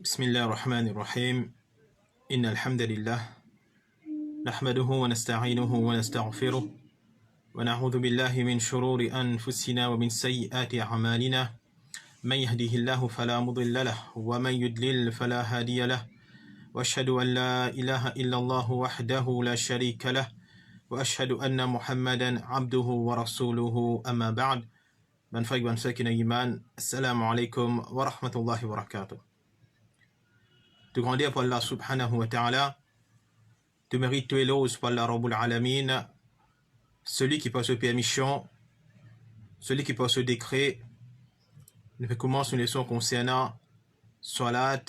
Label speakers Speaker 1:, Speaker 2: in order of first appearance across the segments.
Speaker 1: بسم الله الرحمن الرحيم إن الحمد لله نحمده ونستعينه ونستغفره ونعوذ بالله من شرور أنفسنا ومن سيئات أعمالنا من يهده الله فلا مضل له ومن يضلل فلا هادي له وأشهد أن لا إله إلا الله وحده لا شريك له وأشهد أن محمدا عبده ورسوله أما بعد من فاق من ساكن إيمان السلام عليكم ورحمة الله وبركاته. De grandeur pour Allah subhanahu wa ta'ala, de mérite tout éloge pour Allah Rabbul Alamin, celui qui passe aux permissions, celui qui passe au décret, nous commençons une leçon concernant Salat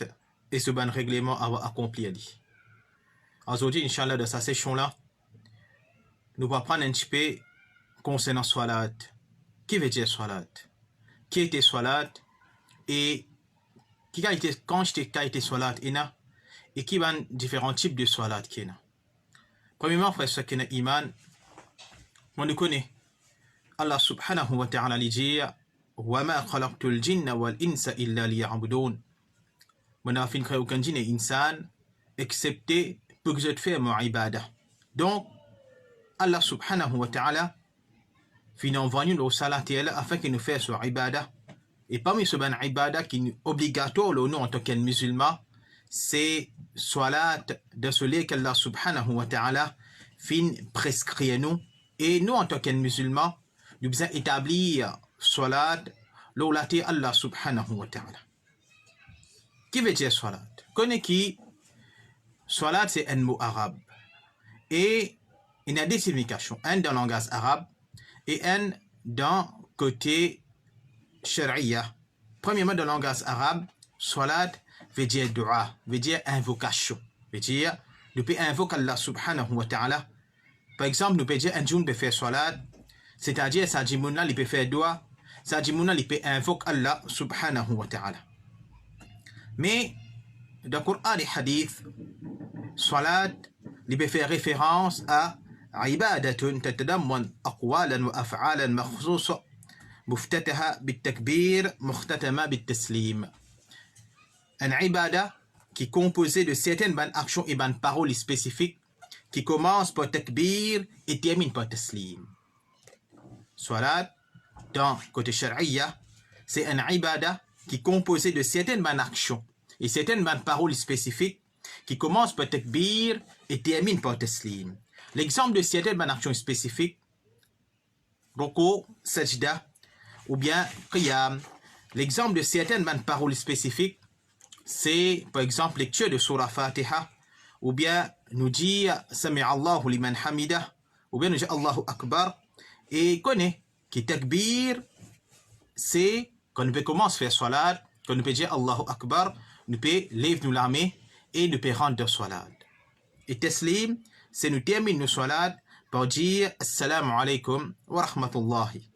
Speaker 1: et ce ban règlement à accomplir. Aujourd'hui, Inch'Allah, de sa session-là, nous allons prendre un petit peu concernant Salat. Qui veut dire Salat? Qui était Salat? Et qui a été Salat et qui a différents types de Salat qui est. Premièrement, frère, ce qui est iman, on le connaît. Allah subhanahu wa ta'ala dit وَمَا خَلَقْتُ الْجِنَّ وَالْإِنسَ إِلَّا لِيَعْبُدُونَ. On n'a fait créer aucun djinn et insan excepté pour que je te fasse mon ibadah. Donc, Allah subhanahu wa ta'ala finit envoyé nos salat afin qu'il nous fasse son ibadah. Et parmi ce ban ibadah qui est obligatoire nous en tant que musulmans, c'est salat de celui qu'Allah subhanahu wa ta'ala fin prescrit nous. Et nous en tant que musulmans, nous devons établir salat l'olati Allah subhanahu wa ta'ala. Qui veut dire salat? Connais qui? Salat c'est un mot arabe. Et il y a des significations. Un dans le langage arabe et un dans le côté Sharia. Premièrement, dans le langage arabe, salat veut dire dua, veut dire invocation. Veut dire, nous pouvons invoquer Allah subhanahu wa ta'ala. Par exemple, nous pouvons dire un jour peut faire salat, c'est-à-dire, ça dit mouna, il peut faire dua, ça dit mouna, il peut invoquer Allah subhanahu wa ta'ala. Mais, dans le Coran et Hadith, salat, il peut faire référence à عبادة تتضمن أقوالا وأفعالا مخصوصة مفتتحة بالتكبير مختتمة بالتسليم. Une ibada qui est composée de certaines bonnes actions et bonnes paroles spécifiques qui commencent par takbir et terminent par taslim. Salat, dans le côté sharia, c'est une ibada qui est composée de certaines bonnes actions et certaines bonnes paroles spécifiques qui commencent par takbir et terminent par taslim. L'exemple de certaines bonnes actions spécifiques, ruku, sajda, ou bien qiyam. L'exemple de certaines bonnes paroles spécifiques, c'est par exemple lecture de surah Fatiha, ou bien nous dire Sami Allahu liman hamida, ou bien nous dire Allahu Akbar. Et connaît qui takbir, c'est quand nous peut commencer à faire salat, quand nous peut dire Allahu Akbar, nous peut lever nous la main et nous peut rendre salat. Et taslim, c'est nous terminer nos salat par dire Assalamu alaikum wa rahmatullahi.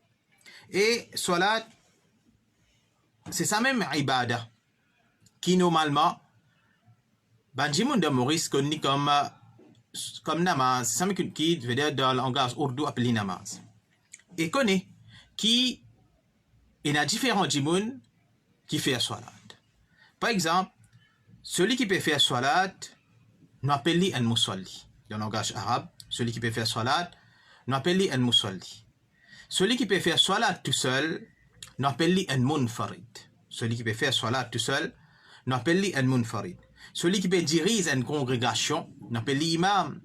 Speaker 1: Et salat, c'est ça même ibadah qui normalement, Banjimoun de Maurice connaît comme namaz, c'est ça même qui veut dire dans le langage ourdou appelé namaz. Et connaît qui il y a différents djimoun qui fait salat. Par exemple, celui qui peut faire salat, nous appelons un musalli. Dans le langage arabe, celui qui peut faire salat, nous appelons un musalli. Celui qui peut faire salat tout seul, nous appelons un munfarid. Celui qui peut faire salat tout seul, nous appelons un munfarid. Celui qui peut diriger une congrégation, nous appelons imam.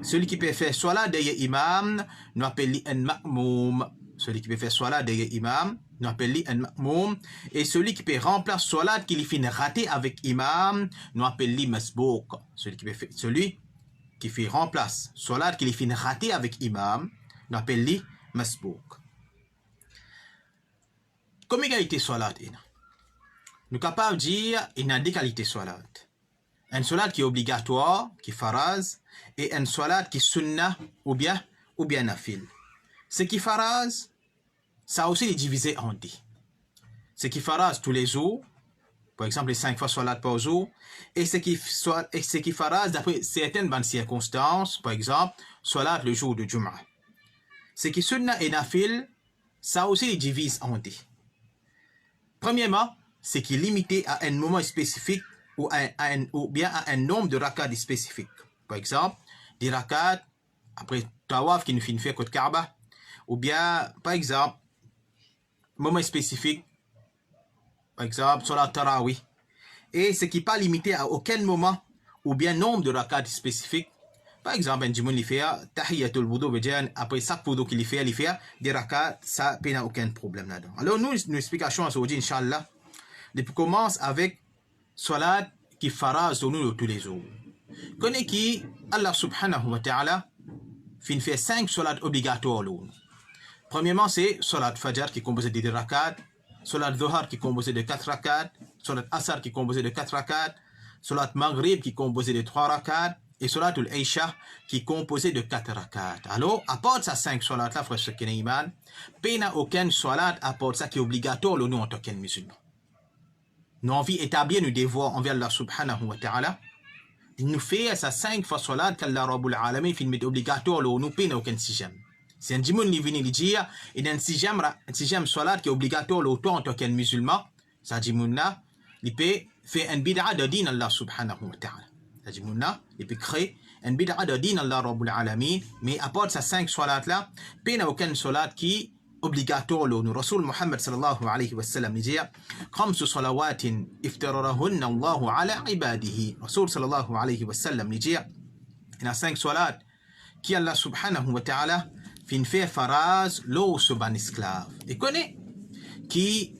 Speaker 1: Celui qui peut faire salat derrière imam, nous appelons un ma'moum. Celui qui peut faire salat derrière imam, nous appelons un ma'moum. Et celui qui peut remplacer salat qui lui finit raté avec imam, nous appelons masbouk. Celui qui fait remplace salat qui lui finit raté avec imam, nous appelons masbouk. Comme égalité salat, nous sommes capables de dire qu'il y a deux qualités salat. Un salat qui est obligatoire, qui est faraz, et un salat qui est sunnah ou bien nafil. Ce qui est faraz, ça aussi est divisé en deux. Ce qui est faraz tous les jours, par exemple les 5 fois salat par jour, et ce qui est faraz d'après certaines bonnes circonstances, par exemple salat le jour de Jum'ah. Ce qui est sunnah et nafil, ça aussi est divisé en deux. Premièrement, ce qui est limité à un moment spécifique ou bien à un nombre de rakats spécifiques. Par exemple, des rakats après tawaf qui nous fait côté Kaaba, ou bien, par exemple, moment spécifique, par exemple, sur la tarawih. Et ce qui n'est pas limité à aucun moment, ou bien nombre de rakats spécifiques. Par exemple, un jimoun li fait tahiyatul wudu, après chaque wudu qu'il fait des rakats, ça n'a aucun problème là-dedans. Alors nous, une explication aujourd'hui, Inch'Allah, depuis commence avec salat qui fera sur nous tous les jours. Connais qui Allah subhanahu wa ta'ala fait 5 salats obligatoires. Premièrement, c'est salat fajr qui est composé de 2 rakats, salat dhuhr qui est composé de 4 rakats, salat asr qui est composé de 4 rakats, salat maghrib qui est composé de 3 rakats, et salat al-Isha qui est composé de 4 rakats. Alors, à part ces 5 salats-là, frère Shekina Iman, il n'y a aucun salat à part ça qui est obligatoire nous en tant que musulmans. Nous envie établir nos devoirs envers Allah subhanahu wa ta'ala. Il nous fait ces 5 fois salat qu'Allah Rabbul Alamin fait mettre obligatoire nous il n'y a aucun sixième. Si un jimoun qui vient dire il y a un sixième salat qui est obligatoire en tant que musulman, ça jimoun-là, il peut faire un bid'a de din Allah subhanahu wa ta'ala. Il peut créer un bid'a de din Allah Rabbul Alamin, mais à part ces 5 salats-là, il n'y a aucun salat qui est obligatoire. Nous, Rasul Muhammad sallallahu alayhi wa sallam, dit 5 salawatin iftararahunna Allahu ala ibadihi. Rasul sallallahu alayhi wa sallam, dit il y a 5 salats qui Allah subhanahu wa ta'ala fait faraz l'eau sur un esclave. Et connaît qui,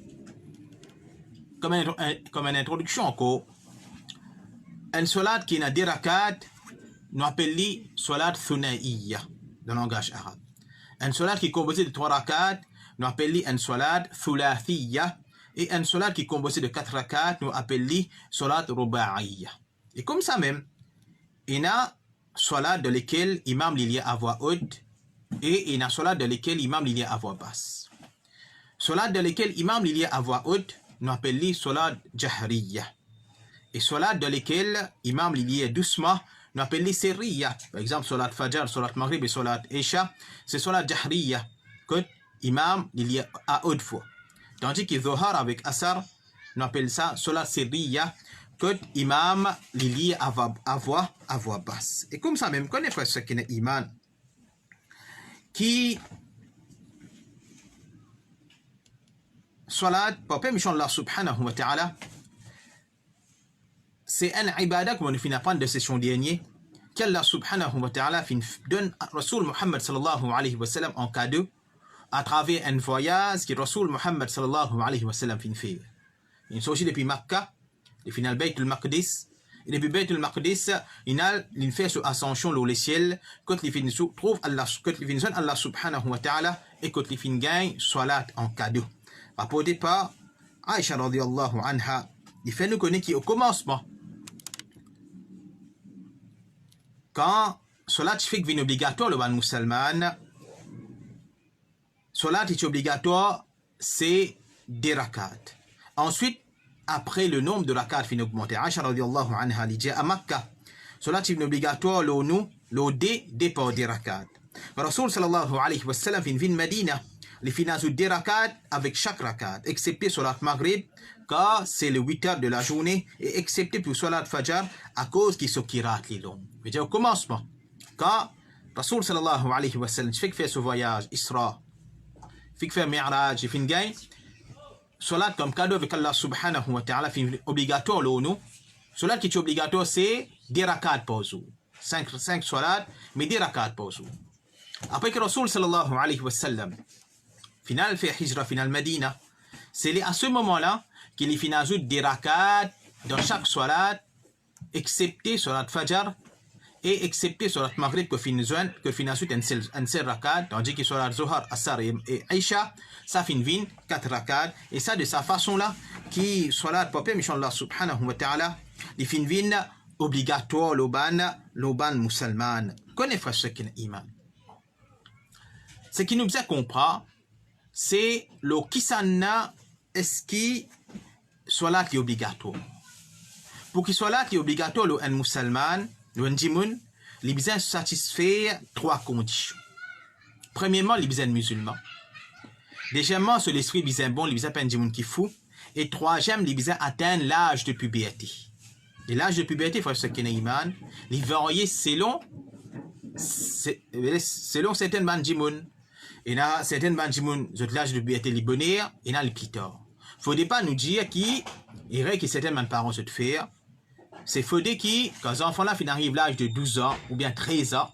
Speaker 1: comme une introduction encore, un salat qui n'a 2 rakats, nous appelons salat thunaiya dans le langage arabe. Un salat qui est composé de 3 rakats, nous appelons un salat thulathiya. Et un salat qui est composé de 4 rakats, nous appelons salat ruba'iyya. Et comme ça même, il y a salat de lesquels l'imam lit à voix haute, et il y a salat de lesquels l'imam lit à voix basse. Salat de lesquels l'imam lit à voix haute, nous appelons salat jahriya. Et salat de lesquels l'imam lit doucement, nous appelons sirriya. Par exemple, salat fajr, salat maghrib et salat isha, c'est salat jahriya que l'imam lit à haute voix. Tandis que dhuhr avec asar, nous appelons ça salat sirriya que l'imam lit à voix basse. Et comme ça même, quand on fait ce qui est iman, qui salat, pour permission Allah subhanahu wa ta'ala, c'est un ibadah comme on finit apprendre de session dernière, qu'Allah subhanahu wa ta'ala donne à Rasul Muhammad sallallahu alayhi wa sallam en cadeau à travers un voyage que Rasul Muhammad sallallahu alayhi wa sallam fait. Il s'agit depuis Makkah, depuis le Bayt al-Maqdis, et depuis Bayt al-Maqdis, il a fait son ascension dans le ciel, quand il trouve Allah, quand il donne Allah subhanahu wa ta'ala, et quand il gagne salat en cadeau. Rapporté par Aisha radiyallahu anha, il fait nous connaître qu'au commencement, quand salat fait vient obligatoire le ban musulman, salat est obligatoire, c'est 2 rakats. Ensuite, après le nombre de rakats fin augmenté, Aisha radiyallahu anha dit à Makkah, salat est obligatoire le départ des rakats. Rasul sallallahu alayhi wa sallam vient Medina, les finances 2 rakats avec chaque rakat, excepté salat maghrib, car c'est le 8 heures de la journée, et excepté pour salat fajr, à cause qu'il se kirate les longs. Je veux dire, au commencement, quand Rasul sallallahu alayhi wa sallam fait faire ce voyage, Isra, fait faire Mi'raj, il fait gain, salat comme cadeau avec Allah subhanahu wa ta'ala, fait obligatoire le nous. Salat qui est obligatoire, c'est 2 rakats par jour. 5 salat, mais 2 rakats par jour. Après que Rasul sallallahu alayhi wa sallam, final fait hijra, final Medina, c'est à ce moment-là qu'il y a 2 rakats dans chaque salat, excepté salat fajr et excepté salat maghrib que finalement un seul rakat, tandis que salat zuhar, asar et isha, ça finit 4 rakats, et ça de sa façon-là, qui salat papé, Allah subhanahu wa ta'ala, il finit obligatoire l'oban musulman. Connais frère ce qui est iman. Ce qui nous a compris, c'est le kisana est-ce qui salat est obligatoire. Pour qu'il salat est obligatoire le musulman, le jimoun, il besoin satisfaire 3 conditions. Premièrement, il besoin musulman. Deuxièmement, sur l'esprit besoin bon, il besoin pas un jimoun qui fou. Et troisième, il besoin atteindre l'âge de puberté. Et l'âge de puberté, frère, ce qui est iman, il varie selon certaines bandjimoun. Et là, certaines bandjimoun, l'âge de puberté, les bonheurs, et là, les clitors. Faudrait pas nous dire qu'il y aurait que certains parents se faire. C'est faudrait que, quand les enfants-là arrivent à l'âge de 12 ans, ou bien 13 ans,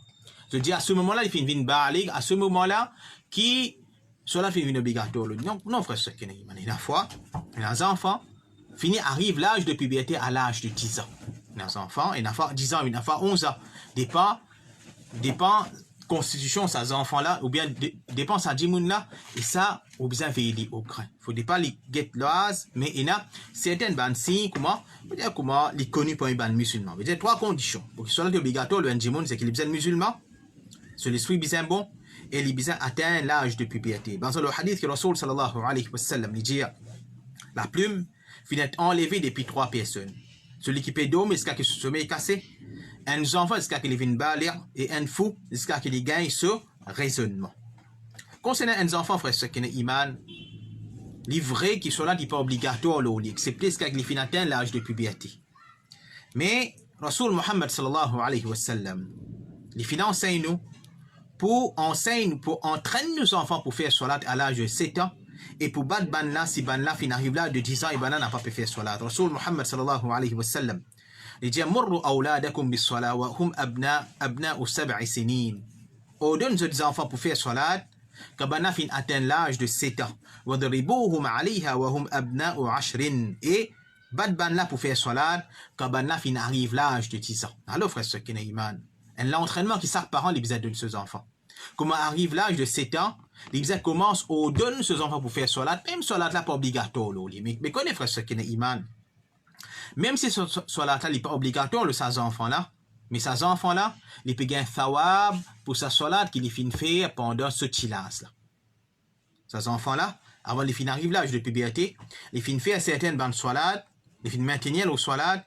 Speaker 1: je dis à ce moment-là, ils finissent une balig, à ce moment-là, qui, cela fait une obligatoire. Non, frère, ce qui est iman. Une fois, les enfants, arrivent l'âge de puberté à l'âge de 10 ans. Les enfants, une fois 10 ans, une fois 11 ans. Dépend constitution ces enfants-là, ou bien dépend sa djimoun-là, et ça, ou bien veiller au grain. Faut pas les get l'oise, mais il y a certaines bandes signes, comment les connus pour une bande musulman. Il y a 3 conditions. Pour qu'il soit obligatoire, le djimoun, c'est qu'il est bien musulman, c'est l'esprit bien bon, et il bien atteint l'âge de puberté. Dans le hadith que Rasul sallallahu alayhi wa sallam dit, la plume finit enlevée depuis 3 personnes. Celui qui peut dormir jusqu'à ce que son sommeil est cassé, un enfant jusqu'à qu'il vienne baler, et un fou jusqu'à qu'il gagne ce raisonnement. Concernant un enfant, frère, ce qui est iman, les vrais qui sont là, ils pas obligatoire, c'est plus qu'à qu'il finit atteint l'âge de puberté. Mais, Rasul Muhammad sallallahu alayhi wa sallam, les finances nous, pour entraîner nos enfants pour faire salat à l'âge de 7 ans, et pour battre ban là, si ban là fin arrive là de 10 ans, et ban là n'a pas pu faire salat. Rasul Muhammad sallallahu alayhi wa sallam, il dit murru awladakum bis salat wa hum abna'u 7 sinin. Ordonne aux enfants pour faire salat quand ban là fin atteint l'âge de 7 ans. Wa daribuhum 'alayha wa hum abna'u 10. Et battre ban là pour faire salat quand ban là fin arrive l'âge de 10 ans. Alors frère, ce qui est iman, l'entraînement qui sert parents les besoins de ces enfants. Comment arrive l'âge de 7 ans, les besoins commencent au donner ces enfants pour faire salat, même salat là pas obligatoire, mais connaissez frère ce qui est iman. Même si ce salat là n'est pas obligatoire, ces enfants là, mais ces enfants là, ils peuvent gagner thawab pour sa salat qu'ils finissent faire pendant ce chilas là. Ces enfants là, avant les fins arrivent l'âge de puberté, ils finissent faire certaines bandes salat, ils finissent maintenir le salat,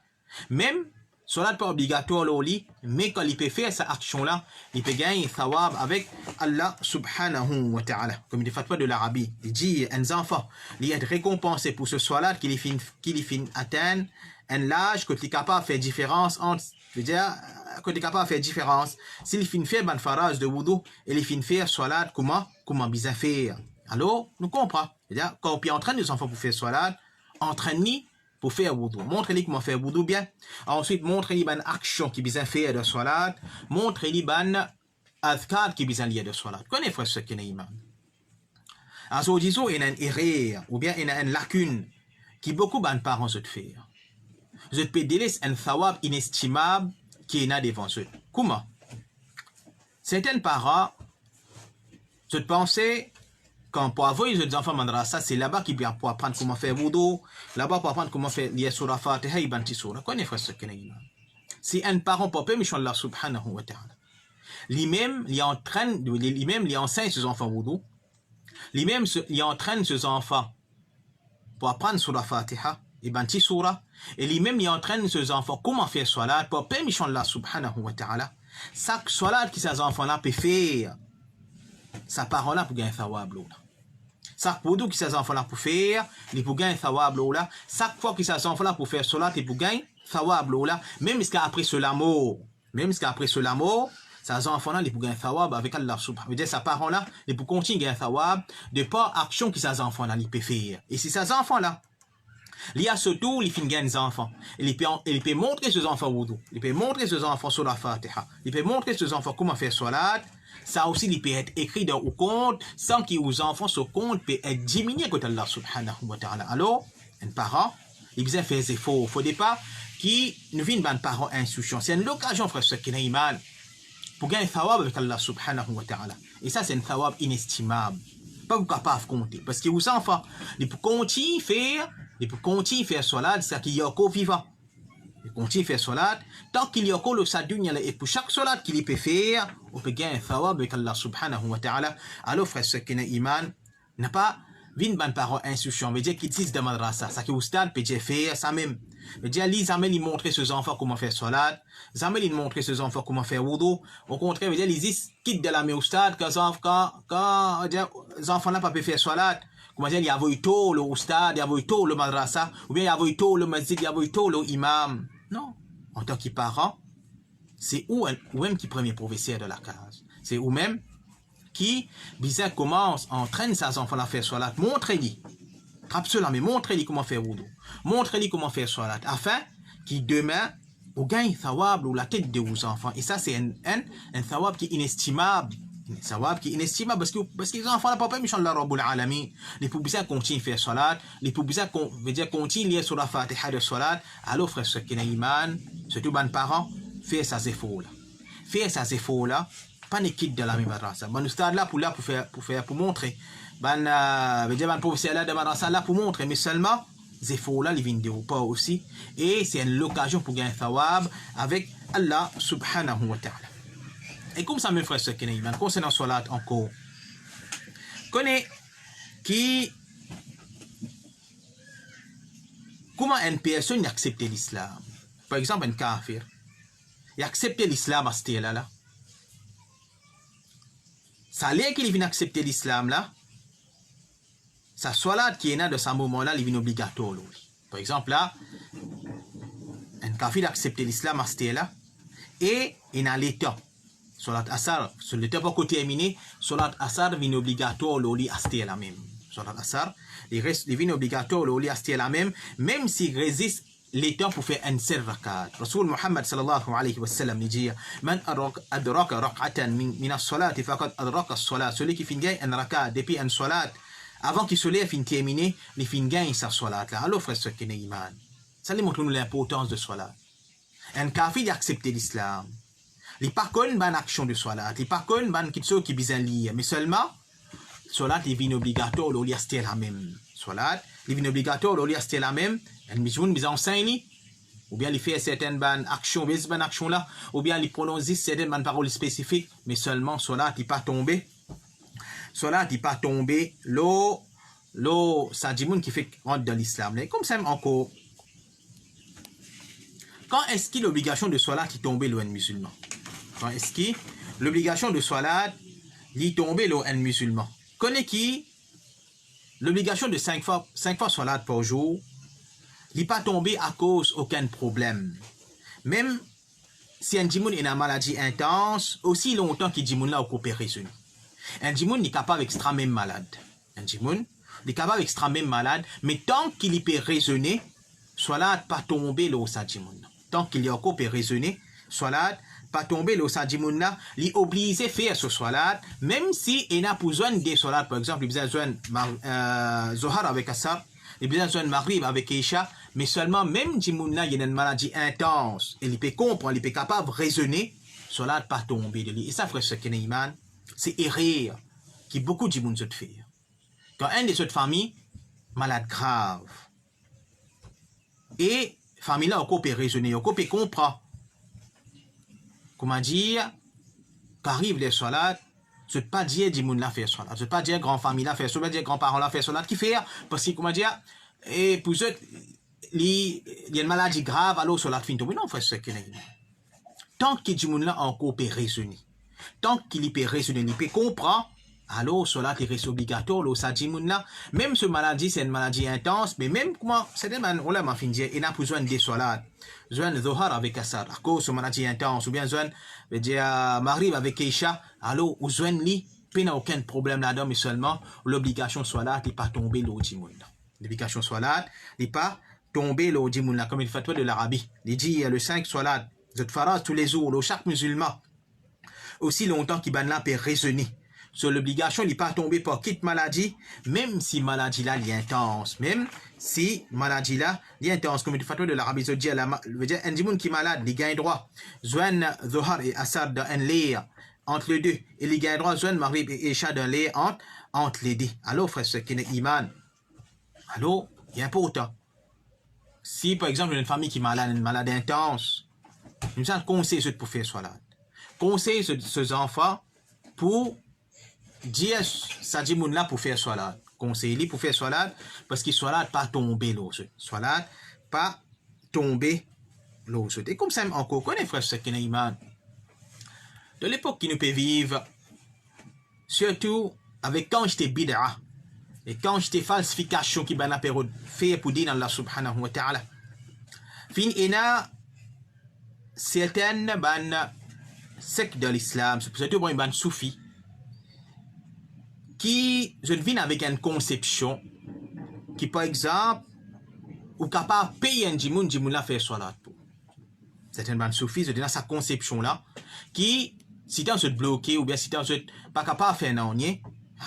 Speaker 1: même salat pas obligatoire au lit, mais quand il peut faire cette action-là, il peut gagner thawab avec Allah subhanahu wa ta'ala. Comme il ne fait pas de l'Arabie, il dit un enfant, il est récompensé pour ce salat qu'il finit atteindre un âge que tu es capable de faire différence entre, je veux dire, que tu es capable de faire différence. S'il finit faire une phrase de wudu, et il finit faire salat, comment bien faire? Alors, nous comprenons. C'est-à-dire, quand on entraîne les enfants pour faire salat, entraîne-les pour faire wudu. Montrez-lui comment faire wudu bien. Ensuite, montrez-lui une action qui bien faire de salat. Montrez-lui une adhkar qui bien lié de salat. Connaissez ce qui est iman. Alors, disons, il y a une erreur, ou bien il y a une lacune, qui beaucoup de parents se font. Je peux délaisser un thawab inestimable qui est là devant eux. Comment? Certains parents, je pensais, quand pour avoir les enfants madrasa, c'est là-bas qu'ils peuvent apprendre comment faire wudu, là-bas pour apprendre comment faire liya surah Fatiha et banti surah. Connaissez ce qu'il y a. Si un parent peut pas, mais Allah subhanahu wa ta'ala. Lui-même, il enseigne ses enfants wudu. Lui-même, il entraîne ses enfants pour apprendre surah Fatiha et banti surah. Et lui-même, il entraîne ses enfants comment faire salat pour pas, mais Allah subhanahu wa ta'ala. Chaque salat que ces enfants-là peuvent faire, sa parole-là pour gagner un thawab là. Chaque wudu que ces enfants-là pour faire, ils pour gagner un thawab là. Chaque fois que ces enfants-là pour faire salat, ils pour gagner un thawab là. Même jusqu'après cela mort, ces enfants-là, ils pour gagner un thawab avec Allah subhanahu wa ta'ala. Sa parole-là, ils pour continuer à gagner un thawab de par action que ces enfants-là ils peuvent faire. Et si ces enfants-là, il y a surtout les fins des enfants. Il peut montrer ses enfants wudu. Il peut montrer ses enfants sur la Fatiha. Il peut montrer ses enfants comment faire salat. Ça aussi, il peut être écrit dans le compte sans que les enfants, ce compte peut être diminué contre Allah subhanahu wa ta'ala. Alors, un parent, il besoin faire des efforts. Il ne faut pas qu'il ne vienne pas un parent insouciant. C'est une occasion, frère, ce qui est iman, pour gagner un thawab avec Allah subhanahu wa ta'ala. Et ça, c'est un thawab inestimable. Pas vous capable de compter. Parce que vos enfants, ils peuvent continuer à faire salat, c'est qu'il y a encore vivant. Ils continuent à faire salat. Tant qu'il y a encore le sadunya, et pour chaque salat qu'il peut faire, on peut gagner un thawab avec Allah subhanahu wa ta'ala. Alors, frère, ce qui est iman, n'a pas vu ban parents insouciants. On veut dire qu'ils disent de madrasa. Ça qui est au stade, peut faire ça même. On veut dire, les amènent, ils montrent ses enfants comment faire salat. Les amènent, ils montrent ses enfants comment faire wudu. Au contraire, on veut dire, ils disent, quitte de la main au stade, quand les enfants n'ont pas pu faire salat. Comment dire, il y a eu tôt le stade, il y a eu tôt le madrasa, ou bien il y a eu tôt le masjid, il y a eu tôt le imam. Non. En tant que parent, c'est ou-même qui premier professeur de la case. C'est ou-même qui, bizarre, commence, entraîne ses enfants à faire salat, montrez-lui. Absolument, mais montrez-lui comment faire wudu. Montrez-lui comment faire salat, afin qu'il demain, vous gagnez thawab ou la tête de vos enfants. Et ça, c'est un thawab qui est inestimable. Un thawab qui est inestimable parce que les enfants n'ont pas permis de Rabbul Alamin. Les pour bien continuer à faire salat, les pour bien continuer sur la Fatiha de salat, alors frère, ce qui est iman, surtout les parents, faire ces efforts-là. Faire ces efforts-là, pas ne quitte de la même madrasa. Ban ustad là pour montrer. Ban professeur là de madrasa là pour montrer, mais seulement ces efforts là, ils viennent de pas aussi. Et c'est une occasion pour gagner thawab avec Allah subhanahu wa ta'ala. Et comme ça, mes frères, ce qui est iman, concernant salat encore, connaît qui comment une personne accepte l'islam. Par exemple, un kafir, il accepte l'islam à ce là. Ça l'est qu'il vient accepter l'islam là. Sa salat qui est là de ce moment-là, il vient obligatoire. Par exemple, là, un kafir accepte l'islam à ce là et il a l'état. Salat asar, sur le temps pour terminer, salat asar vient obligatoire l'oli à ce là même. Salat asar, il vient obligatoire l'oli à ce là même s'il résiste les temps pour faire un seul rakat. Rasul Muhammad sallallahu alayhi wa sallam dit Man adraka rak'atan min as-salat faqad adraka as-salat. Celui qui finit un rakat depuis un salat avant qu'il se lève fin terminé, il finit sa salat là. Alors frère, ce qui est iman. Ça lui montre l'importance de salat. Un kafir accepte l'islam. Il pas qu'une bonne action de salat, il pas qu'une bonne quelque chose qui besoin lire, mais seulement salat est bien obligatoire au lieu de la même. Salat est bien obligatoire au lieu de la même. Un musulman nous enseigne, ou bien il fait certaines bonnes actions, là, ou bien il prononce certaines bonnes paroles spécifiques, mais seulement salat n'est pas tombé. Salat n'est pas tombé. L'eau, ça dit qui fait rentrer dans l'islam. Comme ça encore. Quand est-ce qu'il l'obligation de salat est tombée l'un musulman? Quand est-ce que l'obligation de salat est tombée l'un musulman? Connaît qui l'obligation de 5 fois salat par jour n'est pas tombé à cause aucun problème. Même si un djimoun est une maladie intense, aussi longtemps qu'il djimoun là au coopéré. Un djimoun n'est capable extrêmement malade. Un djimoun n'est capable extrêmement malade, mais tant qu'il y peut raisonner, salat pas tomber l'eau sa djimoun. Tant qu'il y a encore peut raisonner, salat pas tomber l'eau sa djimoun là, il est obligé de faire ce salat, même si il n'a pas besoin de salat, par exemple, il a besoin de Zohar avec Asar, il a besoin de Maghrib avec Isha, mais seulement même djimoun là, il y a une maladie intense, il peut comprendre, il peut capable de raisonner, salat pas tomber de lui. Et ça, frère, ce qui est iman, c'est erreur qui beaucoup de djimoun se fait. Quand un de cette famille, malade grave, et famille là, on peut raisonner, on peut comprendre. Comment dire, qu'arrive les salades, ce n'est pas dire dimoun la faire salat, ce n'est pas dire grand famille la faire salat, dire grand parents la faire salat, qui fait, parce que comment dire, et pour eux, il y a une maladie grave, alors salat fin tomber, non, frère, c'est que tant que dimoun là encore peut raisonner, tant qu'il peut raisonner, il peut comprendre, alors salat est reste obligatoire, alors ça dimoun là, même ce maladie, c'est une maladie intense, mais même comment, c'est un on l'a fin dire, il n'a pas besoin de salat. Zohan Zohar avec Asar, à cause de maladie intense, ou bien Zohan Maghrib avec Isha, alors ou Zohan li, il n'y a aucun problème là-dedans, mais seulement l'obligation salat n'est pas tombée l'eau dimoun. L'obligation salat n'est pas tombée l'eau dimoun, comme il fait de l'Arabie. Il dit le 5 salat, de faraz tous les jours, chaque musulman, aussi longtemps qu'il va peut raisonner. Sur l'obligation, il n'est pas tombé par quitte maladie, même si maladie là est intense, même si maladie là est intense, comme il fait de l'Arabie Saoudite, veut dire un dimoun qui est malade, il gagne droit. Zohan Zohar et Asar dans un lait entre les deux, et il gagne droit Zohan Maghrib et Isha dans un lait entre les deux. Alors, frère, ce qui est iman, alors, il est important. Si par exemple, une famille qui est malade, une maladie intense, nous avons conseillé pour faire salat. Conseil ces enfants pour dire ça dit moun là pour faire salat. Conseiller pour faire salat parce que salat pas tomber l'eau. Salat pas tomber l'eau. Et comme ça encore connaît frère ce qui est iman. De l'époque qui nous peut vivre, surtout avec quand j'étais bid'a et quand j'étais falsification qui ben la période fait pour dire Allah subhanahu wa ta'ala. Fin ina certaines sectes de l'islam, surtout une bande soufi, qui je viens avec une conception qui, par exemple, ou capable de payer un djimoun la faire salat pour. Certaines bandes soufis, je dis dans sa conception-là, qui, si tu es bloqué ou bien si tu es pas capable de faire un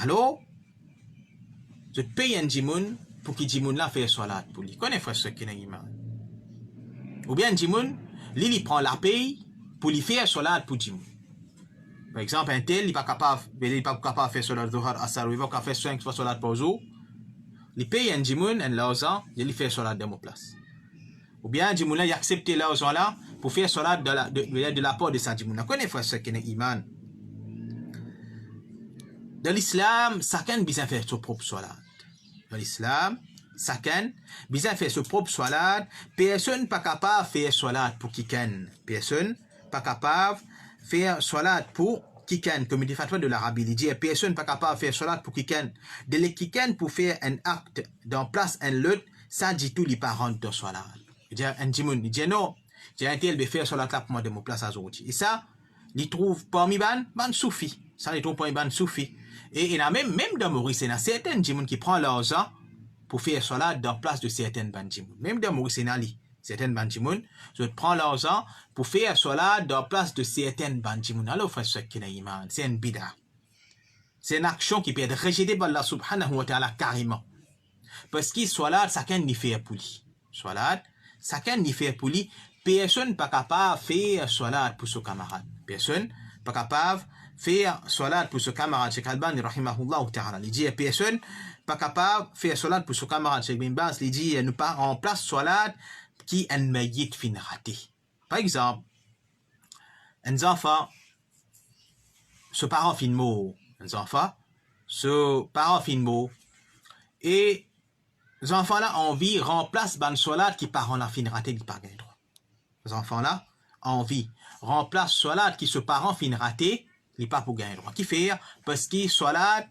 Speaker 1: alors, je te paye un djimoun pour qu'il djimoun la faire salat pour lui. Connais frère ce qui est iman. Ou bien un djimoun, lui prend la paye pour lui faire salat pour djimoun. Par exemple, un tel, il n'est pas capable de faire salat dhuhr, asar, il va faire 5 fois salat par jour. Il paye un djimoun, un l'argent, il fait salat de mon place. Ou bien un djimoun, il accepte l'argent là pour faire salat de la part de sa djimoun. Connais frère ce qui est iman. Dans l'islam, chacun besoin faire son propre salat. Dans l'islam, chacun besoin faire son propre salat. Personne n'est pas capable de faire salat pour quelqu'un. Personne n'est pas capable de faire salat pour quelqu'un. Comme il dit fatwa de l'Arabie, il dit personne n'est pas capable de faire salat pour quelqu'un. De quelqu'un pour faire un acte dans place un lot, ça dit tous les parents de salat. Il dit un djimoun, il dit non, j'ai un tel de faire salat là pour moi de mon place à aujourd'hui. Et ça, il trouve parmi ban soufi. Ça, il trouve parmi ban soufi. Et il y a même dans Maurice, il y a certains djimoun qui prennent l'argent pour faire salat dans place de certaines ban djimoun. Même dans Maurice, il y a certaines ban djimoun, je prends l'argent pour faire salat dans place de certaines ban djimoun. Alors, frère, c'est une bida. C'est une action qui peut être rejetée par Allah subhanahu wa ta'ala carrément. Parce que salat, chacun n'y fait pour lui. Salat, chacun n'y fait pour lui. Personne n'est pas capable de faire salat pour son camarade. Personne n'est pas capable de faire salat pour son camarade. Cheikh Albani, rahimahullah ta'ala, il dit personne n'est pas capable de faire salat pour son camarade. Cheikh Bin Baz, il dit nous pas en place salat qui est un maït fin raté. Par exemple, un enfant, ce parent fin mot, un enfant, ce parent fin mot, et les enfants là envie remplace ban salat qui parent la fin raté, il pas gain droit. Les enfants là envie remplace salat qui ce parent fin raté, il pas pour gagner droit. Qui fait parce que salat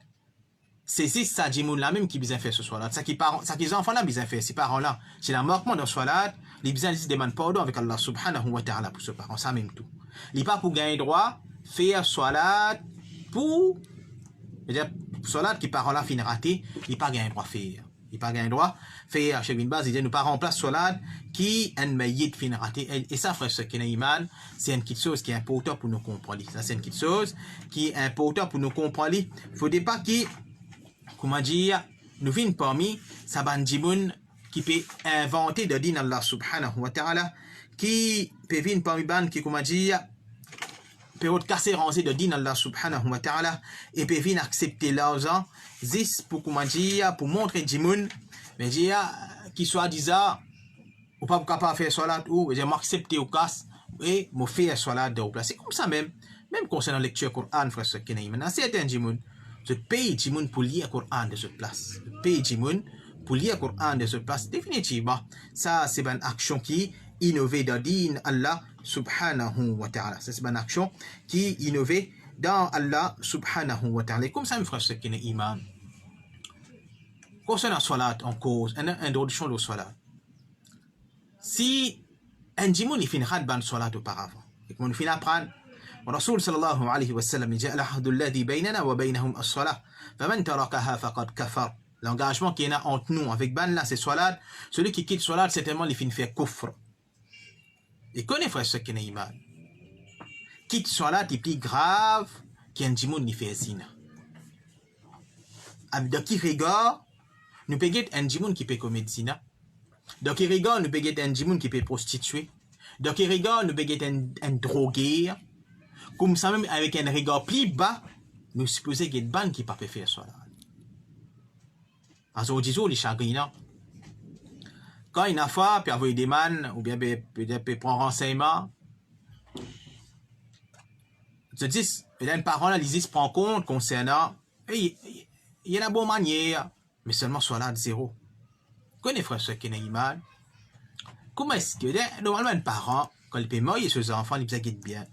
Speaker 1: c'est ça djimoun là même qui besoin faire ce salat. Ça qui les enfants là besoin faire ces parents là, c'est la manquement de salat, les besoin ils demandent pardon avec Allah subhanahu wa ta'ala pour ce parent, ça même tout. Il pas pour gagner droit faire salat pour salat qui parent là fin raté, il pas gagner droit faire. Il pas gagner droit faire chez une base, il dit nous pas remplace salat qui un maït fin raté. Et ça frère ce qui est iman, c'est une petite chose qui est important pour nous comprendre. Ça c'est une petite chose qui est important pour nous comprendre. Faudrait pas qui comment dire nous viennent parmi sa bandimoun qui peut inventer de din Allah subhanahu wa ta'ala, qui peut venir parmi ban qui comment dire peut casser ranger de din Allah subhanahu wa ta'ala et peut venir accepter l'argent juste pour comment dire pour montrer djimoun mais dire qui soit disant ou pas capable de faire salat ou j'ai m'accepter au casse et me faire salat de place. C'est comme ça même concernant la lecture Coran frère ce qui est maintenant certains djimoun je paye djimoun pour lire Coran de cette place. Je paye djimoun pour lire Coran de cette place. Définitivement, ça c'est une action qui innove dans din Allah subhanahu wa ta'ala. C'est une action qui innove dans Allah subhanahu wa ta'ala. Comme ça, mes frères, ce qui est iman. Concernant la salat en cause, une introduction de salat. Si un djimoun il finira de ban salat auparavant, et qu'on finit apprendre, ورسول صلى الله عليه وسلم جاء العهد الذي بيننا وبينهم الصلاة فمن تركها فقد كفر. L'engagement qui est entre nous avec ban là c'est salat. Celui qui quitte salat certainement il finit faire kufr. Et connaît frère ce qui est iman. Quitte salat est plus grave qu'un djimoun qui fait zina. De qui rigole nous payons un djimoun qui peut commettre zina. De qui rigole nous payons un djimoun qui peut prostituer. De qui rigole nous payons un drogué. Comme ça même avec un regard plus bas, nous supposons qu'il y a une bande qui ne peut pas faire ça. Parce que disons les chagrins. Quand il y a une fois, puis avoir des man, ou bien peut prendre renseignement, je dis, il y a une parole, ils se prend compte concernant, il y a la bonne manière, mais seulement soit là de zéro. Connais frère ce qui est iman. Comment est-ce que, normalement, un parent, quand il peut mouiller ses enfants, il peut bien.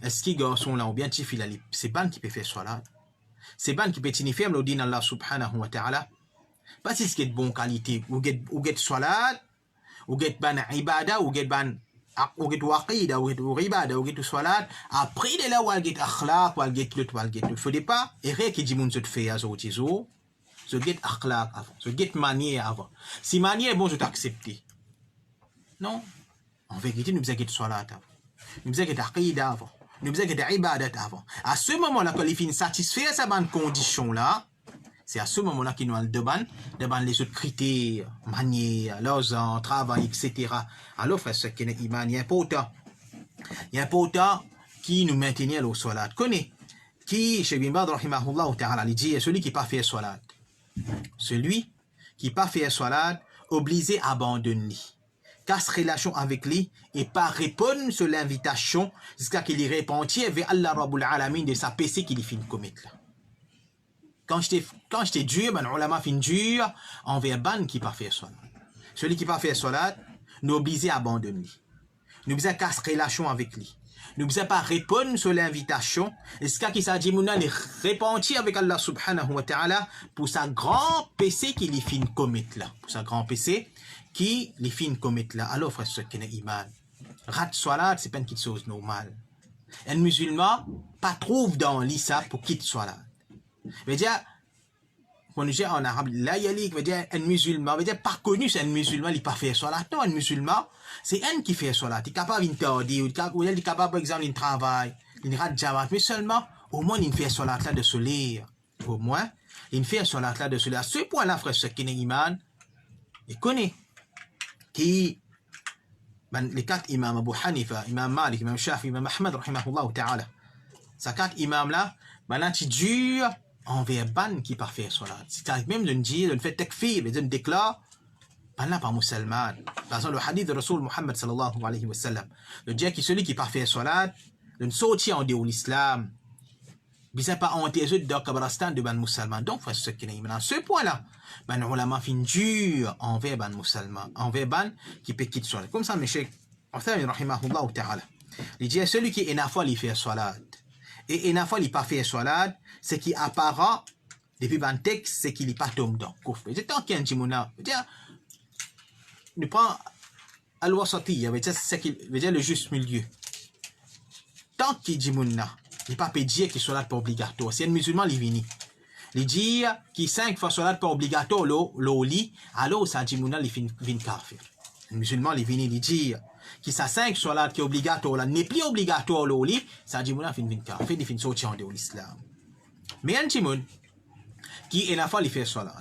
Speaker 1: Est-ce que les garçons là ou bien tifil là, c'est ban qui peut faire salat. C'est ban qui peut signifier le din Allah subhanahu wa ta'ala. Pas si c'est de bonne qualité ou get salat ou get ban ibada ou get ban ou get aqida, ou get ibada, ou get salat, après de là ou get akhlaq, ou get lut, ou get tout. Faut pas, et qui dit moun se te fait à zo tizo, se get akhlaq avant, se get manière avant. Si manière bon, je t'accepte. Non. En vérité, nous faisons get salat avant. Nous faisons get aqida avant. Nous faisons get ibadat avant. À ce moment-là, quand il finit satisfaire sa bonne condition là, c'est à ce moment-là qu'il nous a le demande les autres critères, manière, l'argent, travail, etc. Alors, frère, ce qui est iman, il est important. Il est important qui nous maintenait au salat. Connais, qui, chez Ibn Baz, rahimahullah ta'ala, il dit, celui qui n'a pas fait salat. Celui qui n'a pas fait salat, obligé à abandonner. Casse relation avec lui et pas répondre sur l'invitation jusqu'à qu'il y répentit vers Allah Rabbul Alamin de sa péché qu'il finit de commettre là. Quand j'étais dur, ben ulama fin dur envers ban qui pas fait salat. Celui qui pas fait salat, nous obligé à abandonner. Nous obligé à casser relation avec lui. Nous obligé pas répondre sur l'invitation jusqu'à qu'il s'agit mouna les repentir avec Allah subhanahu wa ta'ala pour sa grand péché qu'il fin de commettre là. Pour sa grand péché qui les fin de commettre là. Alors frère, ce qui est iman. Rat salat, c'est pas une petite chose normale. Un musulman pas trouve dans l'issa pour quitter salat. Veut dire, quand on dit en arabe, la yalik, veut dire un musulman, veut dire pas connu, c'est un musulman, il pas fait salat. Non, un musulman, c'est un qui fait salat. Il est capable d'interdire, il est capable, par exemple, de travail, il rate jamat, mais seulement, au moins, il fait salat là de se lire. Au moins, il fait salat là de se lire. À ce point-là, frère, ce qui est iman, il connaît. Qui, ben, les quatre imams, Abu Hanifa, imam Malik, imam Shafi, imam Ahmad, rahimahullah ta'ala. Ces quatre imams là, ben là, tu dures envers ban qui pas fait salat. Si tu arrives même de dire, de faire takfir, de déclare, ban là pas musulman. Par exemple, le hadith de Rasul Muhammad sallallahu alayhi wa sallam, de dire que celui qui pas fait salat, de sortir en dehors de l'islam, bizarre pas enterré dans Kabrastan de ban musulman. Donc, frère, ce qui est maintenant, ce point-là, ban ulama fin dur envers ban musulman, envers ban qui peut quitter salat. Comme ça, mes chers, rahimahullah ta'ala, il dit, celui qui est une fois, il fait salat. Et une fois, il pas fait salat, c'est qui apparent, depuis le texte, c'est qu'il n'est pas tombé dans le coffre. C'est tant qu'il y a un jimouna, nous prenons al-wasati, veut dire le juste milieu. Tant qu'il y a un jimouna, il n'est pas pédié qu'il soit pas obligatoire. Si un musulman, il vient, il dit qu'il 5 fois salat pas obligatoire, l'eau lit, alors ça jimouna, il vient kafir. Un musulman, il vient, il dit, qui sa 5 salat qui est obligatoire là n'est plus obligatoire là li ça dit mon fin kafir il fin sortir de l'islam mais un timoun qui est fois il fait salat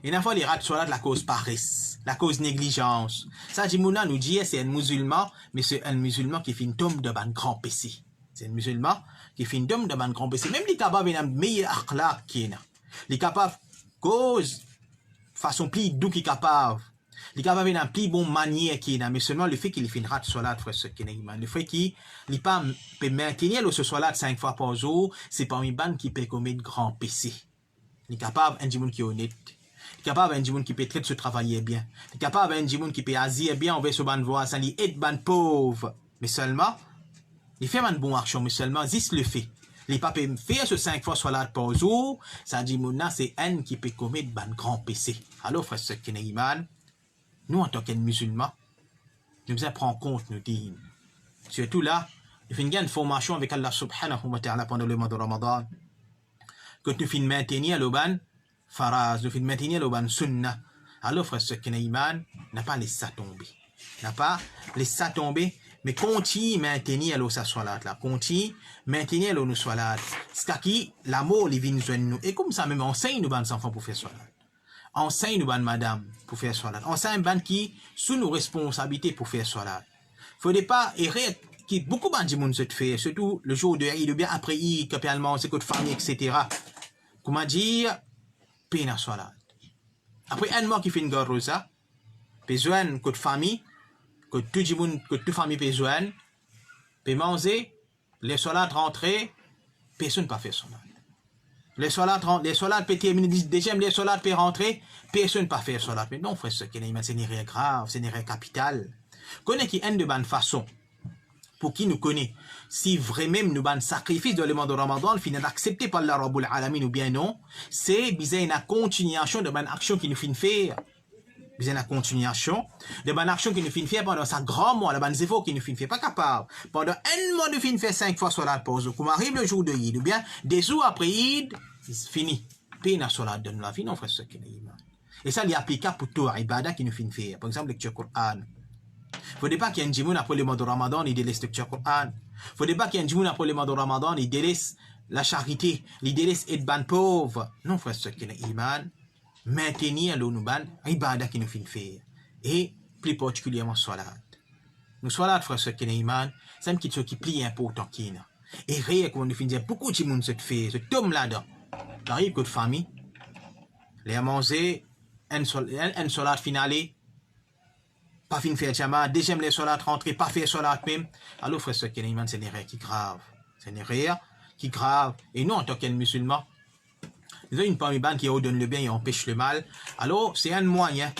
Speaker 1: une fois il rate salat la cause paresse la cause négligence ça dit mon nous dit c'est un musulman mais c'est un musulman qui fin tombe de ban grand péché c'est un musulman qui fin tombe de ban grand péché même il capable d'un meilleur akhlaq qui est il capable cause façon plus doux qui capable il est capable d'un plus bon manière qui est mais seulement le fait qu'il finira de salat frère ce qui est le fait qu'il pas peut maintenir ce salat 5 fois par jour c'est parmi ban qui peut commettre grand péché il est capable un djimoun qui est honnête il est capable un djimoun qui peut traiter se travailler bien il est capable un djimoun qui peut agir bien envers ce ban voisin il aide ban pauvre mais seulement il fait une bonne action mais seulement juste le fait il pas peut faire ce 5 fois salat par jour ça dit mon c'est un qui peut commettre ban grand péché alors frère ce qui est iman. Nous, en tant que musulmans, nous devons prendre en compte nos dîmes. Surtout là, nous faisons une formation avec Allah subhanahu wa ta'ala pendant le mois de Ramadan. Quand nous faisons maintenir le ban faraz, nous faisons maintenir le ban sunnah. Alors, frère, ce qui est iman, n'a pas laissé ça tomber. N'a pas laissé ça tomber, mais continue maintenir le salat là. Continue maintenir le salat. C'est qui l'amour, les vins nous. Et comme ça, même enseigne nos enfants pour faire salat. Enseigne nous ban madame pour faire salat. Enseigne ban qui sous nos responsabilités pour faire salat. Faut pas errer qui beaucoup de monde se fait, surtout le jour de Eid ou bien après Eid, capialement, c'est que de famille, etc. Comment dire, peine salat. Après un mois qui fait une guerre rosa, besoin que de famille, que tout le monde, que toute famille besoin, peut manger, les salats rentrer, personne pas fait salat. Les salats peuvent terminer, déjà les salats peuvent rentrer, personne ne peut faire salat. Mais non, frère, ce qui est c'est une rien grave, c'est une rien capitale. Connaît qui est de bonne façon, pour qui nous connaît, si vraiment nous ban sacrifice dans le mois de Ramadan, finit accepté par la Rabbul Alamin ou bien non, c'est bizarre une continuation de bonne action qui nous finit faire. besoin la continuation de bonne action qui nous finit faire pendant ça grand mois, la bonne zéro qui nous finit faire pas capable. Pendant un mois, nous finit faire 5 fois sur la pause. Comme arrive le jour de Eid, ou bien des jours après Eid, c'est fini. Puis na sur la donne la vie, non frère ce qui est iman. Et ça, il est applicable pour tout ibadah qui nous finit faire. Par exemple, lecture Coran. Faut pas qu'il y ait un djimoun après le mois de Ramadan, il délaisse lecture Coran. Faut pas qu'il y ait un djimoun après le mois de Ramadan, il délaisse la charité, il délaisse être ban pauvre. Non frère ce qui est iman. Maintenir l'onuban, ibadah qui nous finit faire. Et plus particulièrement salat. Nous salat frère ce qui est iman, c'est une chose qui plie important qui est. Et rien qu'on nous finit beaucoup de djimoun se fait, ce tombe là-dedans. T'arrives que de famille, les a mangé, un salat finale, pas fin faire jama, deuxième les salat rentré, pas faire salat même. Alors frère ce qui est iman, c'est une erreur qui grave. C'est une erreur qui grave. Et nous en tant que musulmans, nous avons une parmi qui ordonne le bien et empêche le mal. Alors c'est un moyen.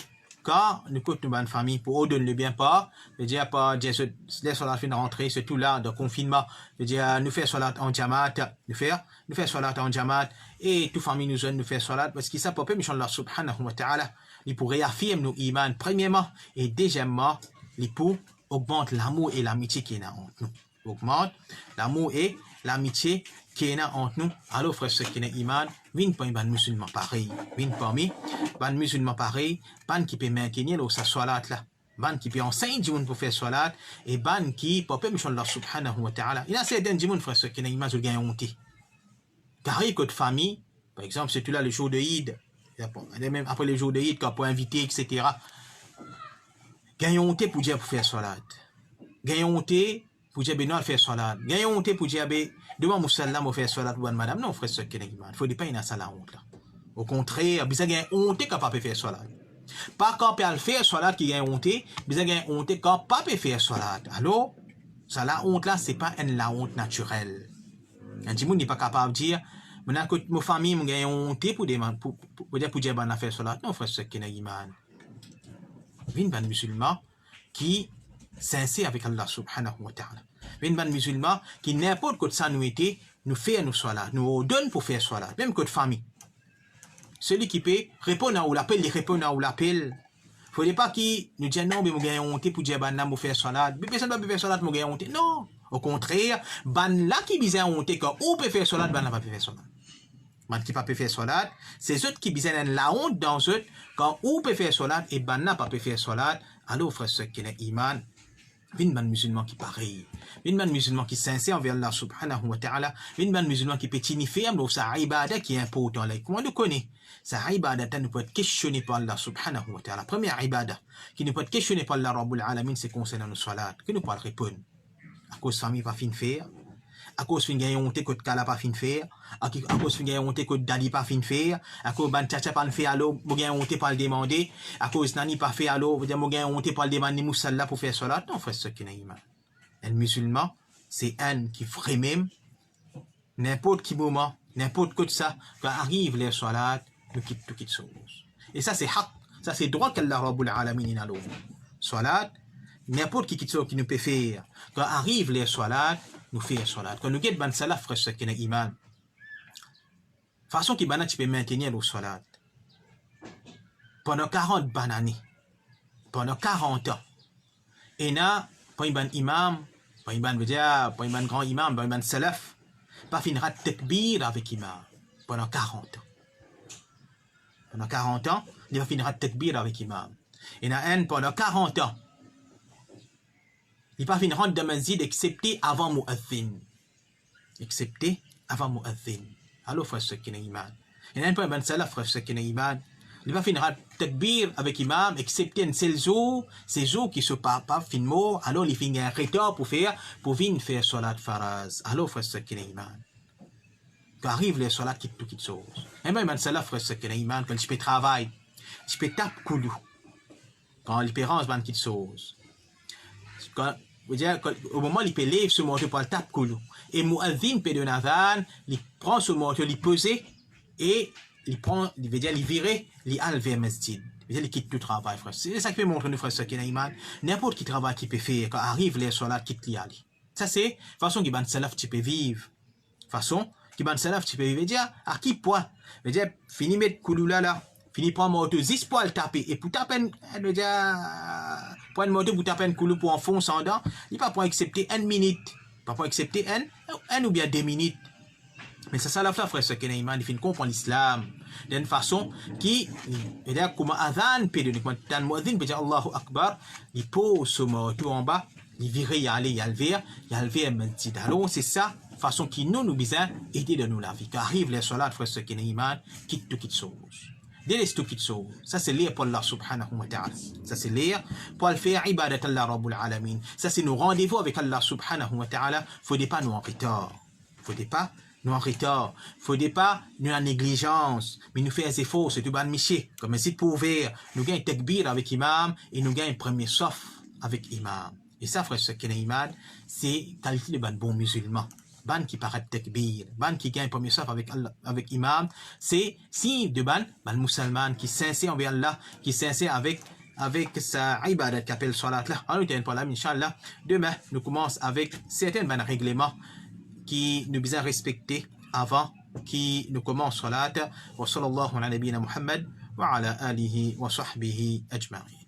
Speaker 1: Quand nous coûtons une bonne famille pour ordonner le bien pas, je veux dire pas les salat fin rentrer, c'est tout là de confinement. Je veux dire nous faire salat en jamaat, nous faire salat en jamaat et toute famille nous aime nous faire salat parce qu'il ça peut pas Allah subhanahu wa ta'ala, il pour réaffirmer nos iman premièrement et deuxièmement, il pour augmente l'amour et l'amitié qui est entre nous. Augmente l'amour et l'amitié qui est entre nous. Alors frère ce qui est iman, vin pas un musulman pareil, vin parmi ban musulman pareil, ban qui peut maintenir sa salat là, ban qui peut enseigner gens pour faire salat et ban qui peut permettre Allah subhanahu wa ta'ala. Il y a certains gens frère ce qui est iman, ils gagnent honte. Car que de famille, par exemple, c'est tout là le jour de Eid, même après le jour de Eid, quand pour inviter, etc. Gagnent honte pour dire pour faire salat. Gagnent honte pour dire Benoît faire salat. Gagnent honte pour dire devant Moussalam pour faire salat pour madame. Non, frère, ce qui est iman. Il faut pas y avoir ça la honte là. Au contraire, il y a honte quand pas peut faire salat. Pas quand peut faire salat qui gagne honte, il y a honte quand pas peut faire salat. Alors, ça la honte là, c'est pas une la honte naturelle. Un petit monde n'est pas capable de dire maintenant que ma famille me gagne honte pour dire ban faire salat. Non, frère, ce qui est iman. Une ban musulman qui sincère avec Allah subhanahu wa ta'ala. Une ban musulman qui n'importe quoi de ça nous était, nous fait nos salat, nous donne pour faire salat, même que de famille. Celui qui peut répondre à l'appel, il répond à l'appel. Il ne faut pas qu'il nous dise non, mais je gagne honte pour dire ban pour faire salat. Mais personne ne peut faire salat, je gagne honte. Non. Au contraire, ban là qui besoin honte quand on peut faire salat, ban là pas faire salat. Ban qui pas peut faire salat, c'est ceux qui besoin la honte dans eux quand on peut faire salat et ban là pas peut faire salat. Alors frère ce qui est iman, une ban musulman qui pareil, une ban musulman qui sincère envers Allah subhanahu wa ta'ala, une ban musulman qui peut t'iniférer dans sa ibadah qui est important là. Comment nous connaît? Sa ibadah ne peut être questionné par Allah subhanahu wa ta'ala. Première ibadah qui ne peut être questionné par Allah Rabbul Alamin, c'est concernant nos salat. Que nous pas répondre. À cause famille pas fin faire, à cause fin gagner honte que kala pas fin faire, à cause fin gagner honte que dali pas fin faire, à cause ban tcha pas faire alors mo gagner honte pas le demander, à cause nani pas faire alors veut dire mo gagner honte pas le demander musalla pour faire salat. Non frère ce qui est iman. Un musulman, c'est un qui ferait même n'importe qui moment, n'importe quoi de ça, quand arrive les salat, nous quitte tout chose. Et ça c'est haq, ça c'est droit qu'Allah Rabbul Alamin a l'eau. Salat, n'importe qui nous peut faire. Quand arrive les salat, nous faisons salat. Quand nous guettons ban salat, frère, ce qui est iman. Façon qui banat tu peux maintenir le salat. Pendant 40 années. Pendant 40 ans. Et là, pas un ban imam, pas un ban veut dire, pas un ban grand imam, pas un ban salaf, pas finira takbir avec imam. Pendant 40 ans. Pendant 40 ans, il va finir takbir avec imam. Et là, un pendant 40 ans. Il ne va pas finir rentrer dans le masjid excepté avant mu'adhin. Excepté avant mu'adhin. Alors, frère, ce qui est iman. Il n'y a pas un salaf, frère, ce qui est iman. Il va finir takbir avec imam, excepté un seul jour, ces jours qui se passent pas finement, alors il finit un retard pour venir faire salat faraz. Alors, frère, ce qui est iman. Quand arrive les salats, quitte tout, quitte chose. Et même un salaf, frère, ce qui est iman, quand tu peux travailler, tu peux taper koulou. Quand l'espérance va quitte chose. Au moment où il peut lever ce morceau pour le tape koulou. Et mu'adhin peut donner un il prend ce morceau, il pose et il prend, il veut dire, il vire, il a vers masjid. Il veut dire, il quitte tout travail, frère. C'est ça qui peut montrer, frère, ce qui est iman. N'importe qui travail qui peut faire, quand arrive les salats, quitte l'y aller. Ça, c'est façon qui ban salaf, tu peux vivre. Façon qui ban salaf, tu peux vivre. Dire, à qui point? Veut dire, fini mettre koulou là, fini prendre moto, 10 pour le taper, et pour taper, déjà, pour une moto, pour taper un coup pour enfoncer en dedans, il pas pour accepter 1 minute, pas pour accepter 1 ou bien 2 minutes. Mais c'est ça la frère, ce qu'il y a, il faut comprendre l'islam d'une façon qui, c'est-à-dire, comme Adhan, puis de quand Muazzin peut dire Allahu Akbar, il pose son moto en bas, il vire, il y a aller, il y a le verre, alors c'est ça, façon qui nous besoin aider de nous la vie. Quand arrive les salats, frère, ce qu'il y a, quitte tout, quitte chose. Délaisse tout, quitte chose. Ça c'est lire pour Allah subhanahu wa ta'ala. Ça c'est lire pour le faire ibadat Allah Rabbul Alamin. Ça c'est nos rendez-vous avec Allah subhanahu wa ta'ala. Faudrait pas nous en retard. Faudrait pas nous en retard. Faudrait pas nous en négligence. Mais nous faire des efforts, c'est tout ban miché. Comme si pour ouvrir, nous gagnons takbir avec imam et nous gagnons premier sauf avec imam. Et ça, frère, ce qu'il y a imam, c'est qualité de ban bon musulman. Ban qui paraît takbir, ban qui gagne premier sauf avec imam, c'est si de ban musulman qui sincère envers Allah, qui sincère avec sa ibadat qui appelle salat là. On ne pas là, Inch'Allah. Demain, nous commençons avec certains règlements qui nous besoin respecter avant qui nous commence salat. Wa sallallahu ala nabiyina Muhammad wa ala alihi wa sahbihi ajma'in.